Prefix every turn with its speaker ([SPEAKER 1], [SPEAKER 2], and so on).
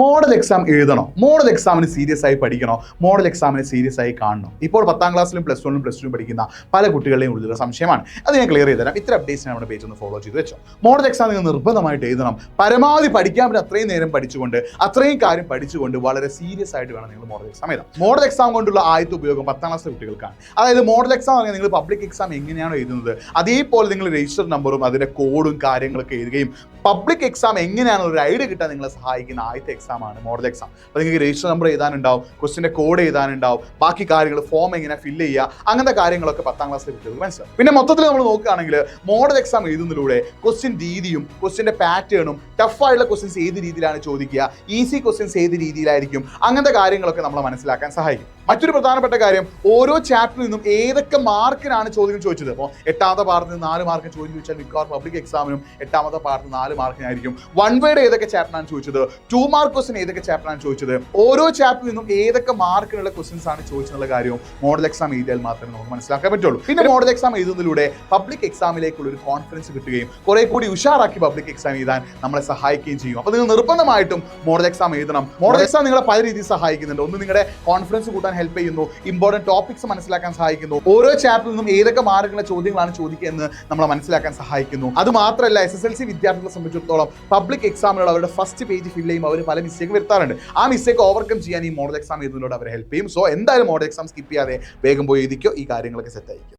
[SPEAKER 1] Model exam എഴുതണോ? Model എക്സാമിന് serious ആയി പഠിക്കണോ? മോഡൽ എക്സാമിന് സീരിയസ് ആയി കാണണോ? ഇപ്പോൾ 10ാം ക്ലാസ്സിലും +1ലും+2ലും പഠിക്കുന്ന പല കുട്ടികളുടെയും ഉള്ളിലുള്ള സംശയമാണ്. അത് ഞാൻ ക്ലിയർ ചെയ്ത് തരാം. ഇത്ര അപ്ഡേറ്റ്സ് നമ്മുടെ പേജ് ഒന്ന് ഫോളോ ചെയ്ത് വെച്ചോ. മോഡൽ എക്സാം നിങ്ങൾ നിർബന്ധമായിട്ട് എഴുതണം. പരമാവധി പഠിക്കാൻ പറ്റും അത്രയും നേരം പഠിച്ചുകൊണ്ട് അത്രയും കാര്യം പഠിച്ചുകൊണ്ട് വളരെ സീരിയസ് ആയിട്ട് വേണം നിങ്ങൾ മോഡൽ എക്സാം എഴുതാം. മോഡൽ എക്സാം കൊണ്ടുള്ള ആദ്യത്തെ ഉപയോഗം 10ാം ക്ലാസ്സിലെ കുട്ടികൾക്കാണ്. അതായത് മോഡൽ എക്സാം പറഞ്ഞാൽ നിങ്ങൾ പബ്ലിക് എക്സാം എങ്ങനെയാണോ എഴുതുന്നത് അതേപോലെ നിങ്ങൾ രജിസ്റ്റർ നമ്പറും അതിന്റെ കോഡും കാര്യങ്ങളൊക്കെ എഴുതുകയും പബ്ലിക് എക്സാം എങ്ങനെയാണ് ഒരു ഐഡിയ കിട്ടാൻ നിങ്ങളെ സഹായിക്കുന്ന ആദ്യത്തെ എക്സാമാണ് മോഡൽ എക്സാം. അപ്പോൾ നിങ്ങൾക്ക് രജിസ്റ്റർ നമ്പർ എഴുതാനുണ്ടാവും, ക്വസ്റ്റിൻ്റെ കോഡ് എഴുതാനുണ്ടാവും, ബാക്കി കാര്യങ്ങൾ ഫോം എങ്ങനെ ഫില്ല് ചെയ്യുക, അങ്ങനത്തെ കാര്യങ്ങളൊക്കെ 10ാം ക്ലാസ്സിലെ കുട്ടികൾക്ക് മനസ്സിലാവും. പിന്നെ മൊത്തത്തിൽ നമ്മൾ നോക്കുകയാണെങ്കിൽ മോഡൽ എക്സാം എഴുതുന്നതിലൂടെ ക്വസ്റ്റ്യൻ രീതിയും ക്വസ്റ്റിൻ്റെ പാറ്റേണും ടഫായിട്ടുള്ള ക്വസ്റ്റ്യൻസ് ഏത് രീതിയിലാണ് ചോദിക്കുക, ഈസി ക്വസ്റ്റ്യൻസ് ഏത് രീതിയിലായിരിക്കും, അങ്ങനത്തെ കാര്യങ്ങളൊക്കെ നമ്മളെ മനസ്സിലാക്കാൻ സഹായിക്കും. മറ്റൊരു പ്രധാനപ്പെട്ട കാര്യം, ഓരോ ചാപ്റ്ററിൽ നിന്നും ഏതൊക്കെ മാർക്കിനാണ് ചോദ്യം ചോദിച്ചത്. അപ്പോൾ 8ാമത്തെ പാർട്ടിൽ നിന്ന് 4 മാർക്ക് ചോദ്യം ചോദിച്ചാൽ മിക്കവാറും പബ്ലിക് എക്സാമിനും 8ാമത്തെ പാർട്ടിൽ 4 മാർക്കിനായിരിക്കും. 1 വേയുടെ ഏതൊക്കെ ചാപ്റ്ററാണ് ചോദിച്ചത്, 2 മാർക്ക് ക്വസ്റ്റ്യൻ ഏതൊക്കെ ചാപ്റ്ററാണ് ചോദിച്ചത്, ഓരോ ചാപ്റ്ററിൽ നിന്നും ഏതൊക്കെ മാർക്കിനുള്ള ക്വസ്റ്റ്യൻസ് ആണ് ചോദിച്ചെന്നുള്ള കാര്യവും മോഡൽ എക്സാം എഴുതിയാൽ മാത്രമേ നമുക്ക് മനസ്സിലാക്കാൻ പറ്റുള്ളൂ. പിന്നെ മോഡൽ എക്സാം എഴുതുന്നതിലൂടെ പബ്ലിക് എക്സാമിലേക്കുള്ള ഒരു കോൺഫിഡൻസ് കിട്ടുകയും കുറെ കൂടി ഉഷാറാക്കി പബ്ലിക് എക്സാം എഴുതാൻ നമ്മളെ സഹായിക്കുകയും ചെയ്യും. അപ്പോൾ നിങ്ങൾ നിർബന്ധമായിട്ടും മോഡൽ എക്സാം എഴുതണം. മോഡൽ എക്സാം നിങ്ങളെ പല രീതിയിൽ സഹായിക്കുന്നുണ്ട്. ഒന്ന്, നിങ്ങളുടെ കോൺഫിഡൻസ് കൂട്ടാൻ ഹെൽപ്പ് ചെയ്യുന്നു, ഇമ്പോർട്ടൻറ്റ് ടോപ്പിക്സ് മനസ്സിലാക്കാൻ സഹായിക്കുന്നു, ഓരോ ചാപ്റ്ററിൽ നിന്നും ഏതൊക്കെ മാർക്കുള്ള ചോദ്യങ്ങളാണ് ചോദിക്കുക എന്ന് നമ്മളെ മനസ്സിലാക്കാൻ സഹായിക്കുന്നു. അത് മാത്രമല്ല SSLC വിദ്യാർത്ഥികളെ സംബന്ധിച്ചിടത്തോളം പബ്ലിക് എക്സാമിനുള്ള അവരുടെ ഫസ്റ്റ് പേജ് ഫില്ല് ചെയ്യുമ്പോൾ അവർ പല മിസ്റ്റേക്ക് വരുത്താറുണ്ട്. ആ മിസ്റ്റേക്ക് ഓവർകം ചെയ്യാൻ ഈ മോഡൽ എക്സാം എഴുതുന്നതിലൂടെ അവരെ ഹെൽപ്പ് ചെയ്യും. സോ എന്തായാലും മോഡൽ എക്സാം സ്കിപ്പ് ചെയ്യാതെ വേഗം പോയി എഴുതിക്കോ, ഈ കാര്യങ്ങളൊക്കെ സെറ്റ് ആയിരിക്കും.